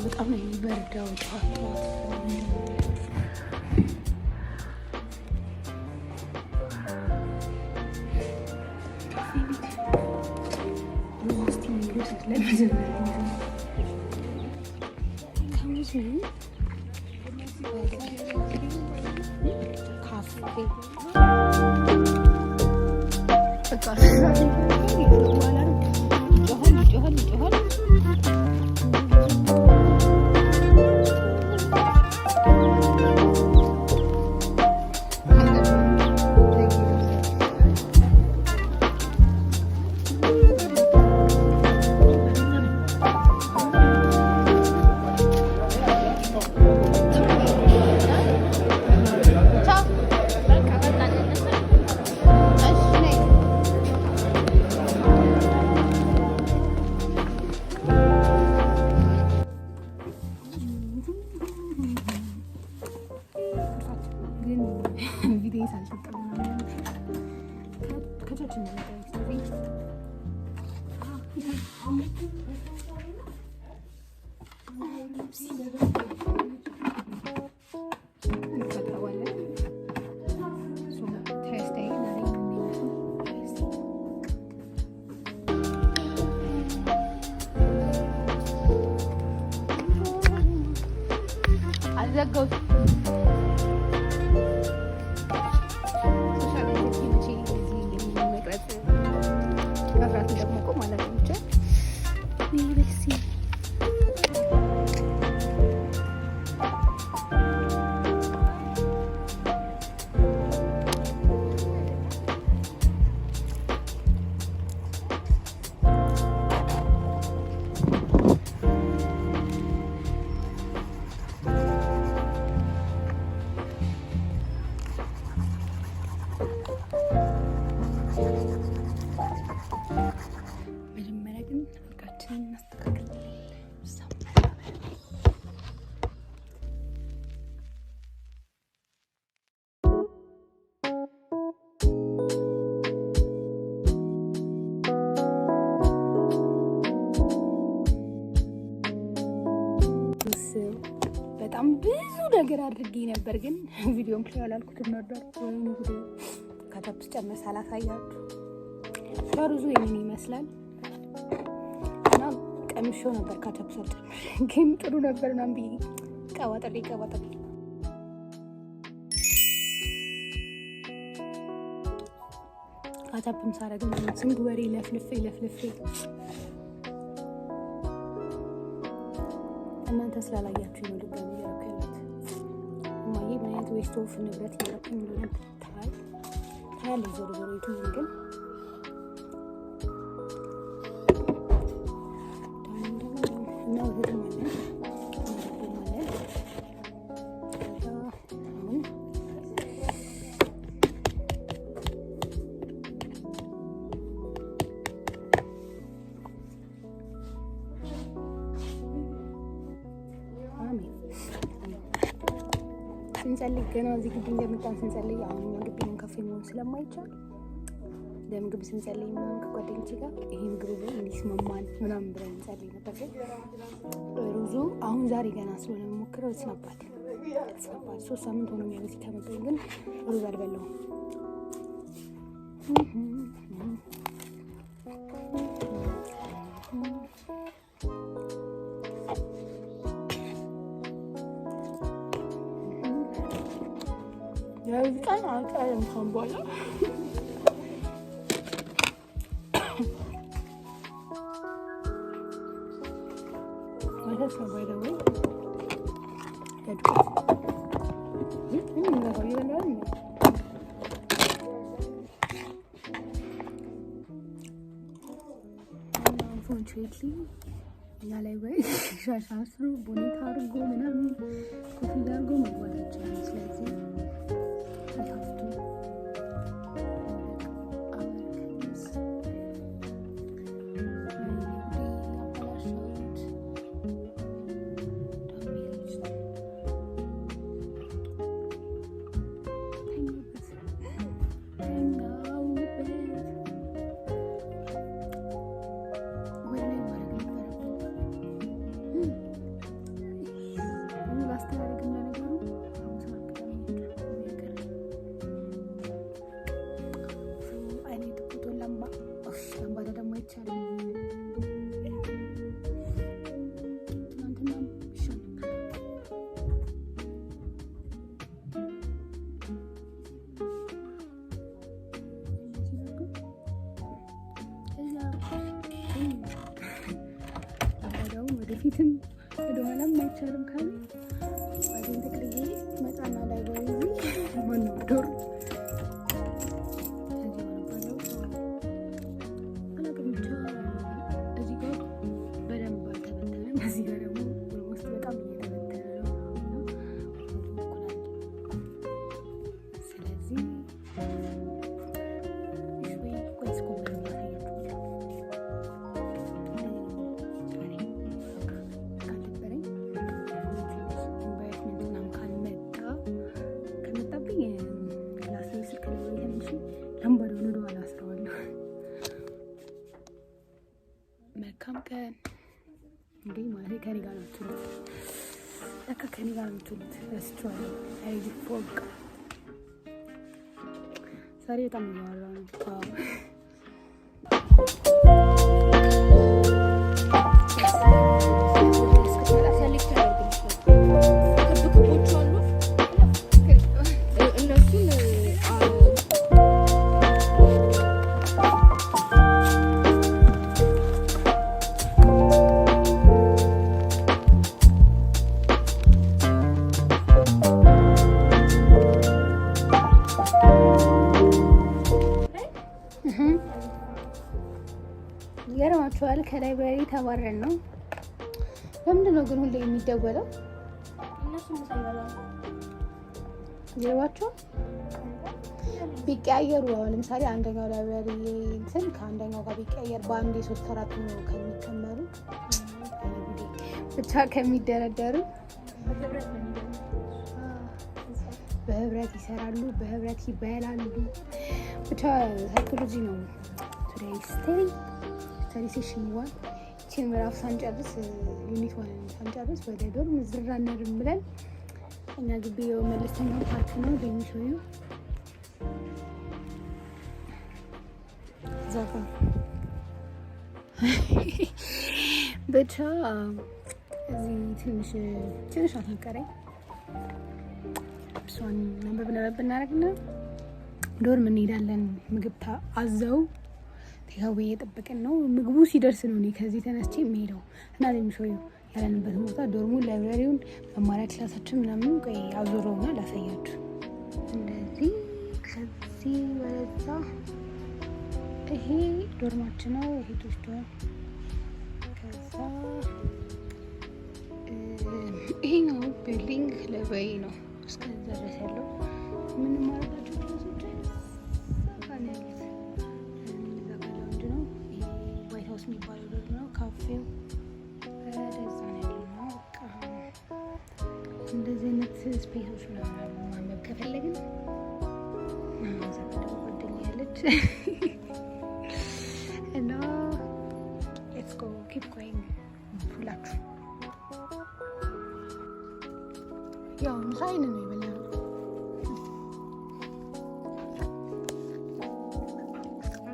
በጣም ነው የሚበርደው። ጠዋት ዘጋሁት። መፍራት ደግሞ እኮ ማለት ነው ብቻ በጣም ብዙ ነገር አድርጌ ነበር፣ ግን ቪዲዮም ላይ አላልኩትም ነበር። ወይም ቪዲዮ ከተብስ ጨመስ አላሳያችሁ። ሩዙ ይሄን ይመስላል እና ቀምሼው ነበር ከተብስ አልጨመረ፣ ግን ጥሩ ነበር ነው ብዬ ቀባጠሬ ከተብም ሳረግም ስንት ወሬ ለፍልፌ እናንተ ስላላያችሁ ነው ድጋሚ ያከለት ማይ ምን አይነት ዌስት ኦፍ ንብረት ይያክም እንደሆነ ታያለ ዞሮ ይቱን ግን እና ወደ ማለት ስንጸልይ ገና እዚህ ግቢ እንደመጣን ስንጸልይ አሁን ግቢ ነው ካፌ መሆን ስለማይቻል ለምግብ ስንጸልይ ምናምን ከጓደኞቼ ጋር ይሄ ምግብ እንዲስማማን ምናምን ብለን እንጸልይ ነበር። ሩዙ አሁን ዛሬ ገና ስለሆነ የምሞክረው ስናባት 3 ሳምንት ሆኖ የሚያበዚ ከመጣኝ ግን ሩዝ አልበላሁም። ያልቃን አልቃን ካምባላ ወደስ ነው ባይደው ያድቁ ነው ይላል አንፎርቹኔትሊ እና ላይ ወይ ሻሻስሩ ቦኔታ አድርጎ ምናምን ኮፍያ አድርጎ መግባት ይችላል። ስለዚህ ወደፊትም ወደኋላም አይቻልም ካለ ባይን ተቀርዬ መጣና ላይ ወይ ዶር መልካም ቀን እንዴ ማለት ከኔ ጋር ነው የምትውሉት። ለካ ከኔ ጋር ነው የምትውሉት። ረስቼዋለሁ። አይ ፎቅ ዛሬ በጣም እያወራ ነው። ይገርማችኋል ከላይብራሪ ተባረን ነው። ለምንድን ነው ግን ሁሌ የሚደወለው? ይገርማችኋል ቢቀያየሩ ለምሳሌ አንደኛው ላይብራሪ እንትን ከአንደኛው ጋር ቢቀያየር በአንዴ 3-4 ነው ከሚከመሩ ብቻ ከሚደረደሩ በህብረት ይሰራሉ፣ በህብረት ይበላሉ። ብቻ ሳይኮሎጂ ነው። ስቴሪ ሴሽን ዋን ቺን ምዕራፍ ሳንጨርስ ዩኒት ዋን ሳንጨርስ ወደ ዶርም ዝራነርም ብለን እኛ ግቢ መለስተኛው ፓርክ ነው በሚሾዩ ዛጋ ብቻ እዚህ ትንሽ አልቀረኝ እሷን ነበር እናደርግና ዶርም እንሄዳለን። ምግብ አዘው ተያው እየጠበቅን ነው። ምግቡ ሲደርስ ነው እኔ ከዚህ ተነስቼ የምሄደው እና ለሚሾዩ ያለንበት ቦታ ዶርሙን፣ ላይብራሪውን፣ መማሪያ ክላሳችን ምናምን ቆይ አዞረውና ላሳያችሁ። እንደዚህ ከዚህ ወደዛ ይሄ ዶርማችን ነው፣ የሴቶች ዶርም። ከዛ ይሄኛው ቢልዲንግ ላይብራሪ ነው። እስከዛ ድረስ ያለው ምንም ማረጋቸው ክላሶች የሚባለው ደግሞ ካፌው ወደዛ ነው ያለው ነው። እንደዚህ አይነት ስፔሶች ምናምን ማንበብ ከፈለግን ዘመድ ጓደኛ ያለች እና ሌትስ ጎ ኪፕ ጎይንግ ሁላችሁ ያው ምሳይን ነው የበላነው።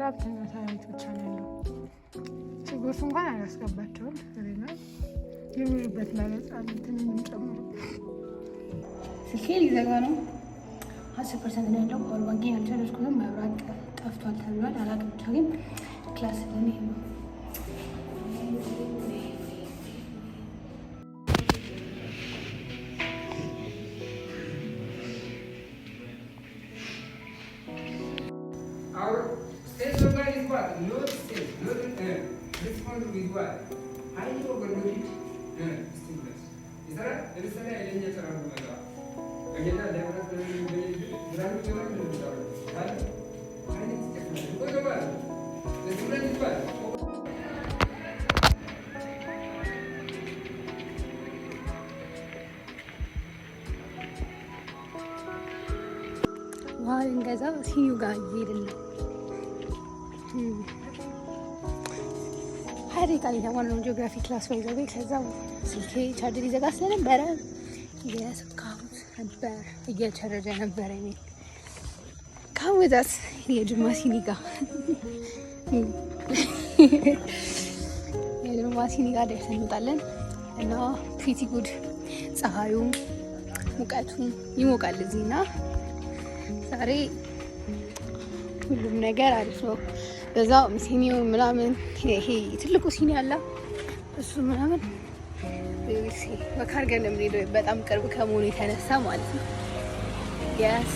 ራብተኛ ሳይት ብቻ ነው ያለው። ችግሮች እንኳን አላስገባቸውም። ስለና የሚሉበት ለነጻን ትንንም ጨምሮ ስልኬ ሊዘጋ ነው። 10% ነው ያለው። ፓወር ባንክ ያልቻለችኩትም መብራት ጠፍቷል ተብሏል። አላውቅም ብቻ ግን ክላስ ለኔ ነው። ውሃ ልንገዛ ሲዩ ጋር እየሄድን ነው። ሀሪቃ የተማርነው ጂኦግራፊ ክላስ ባይዘቤ ከዛ ስልኬ ቻርጅ ሊዘጋ ስለነበረ እየሰካሁት ነበር፣ እየቸረጀ ነበረ። እኔ ካወዛት የጅማ ሲኒጋ ደርሰን እንወጣለን እና ፕሪቲ ጉድ ፀሐዩ ሙቀቱ ይሞቃል እዚህ እና ዛሬ ሁሉም ነገር አሪፍ ነው። በዛው ሲኒው ምናምን ይሄ ትልቁ ሲኒ አለ እሱ ምናምን በካርገን ነው የምንሄደው በጣም ቅርብ ከመሆኑ የተነሳ ማለት ነው። የስ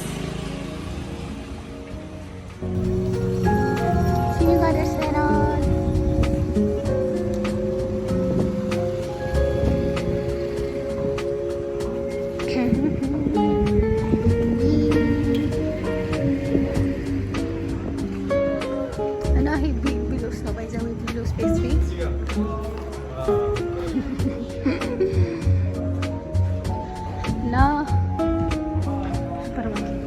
ሲኒጋ ደርሰናል። እና ይሄ ቢሎስ ነው ባይዘው ቢሎስ ፔስትሪ እና ሱፐርማርኬት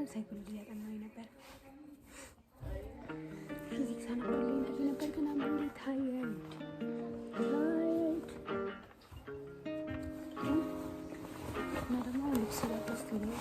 ሳይኮሎጂ ያጠናኝ ነበር። ፊዚክስ አናባለኝ ነበር ግን አሁን ታየድ እና ደግሞ ልብስ ለበስኩ ነው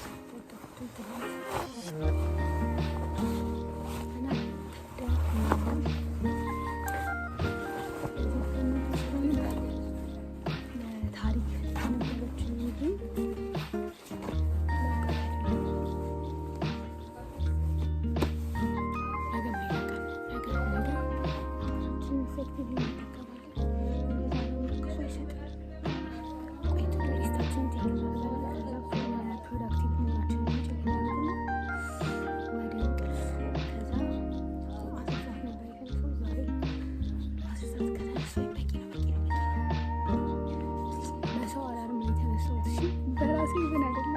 በራሴ ይዘን አይደለም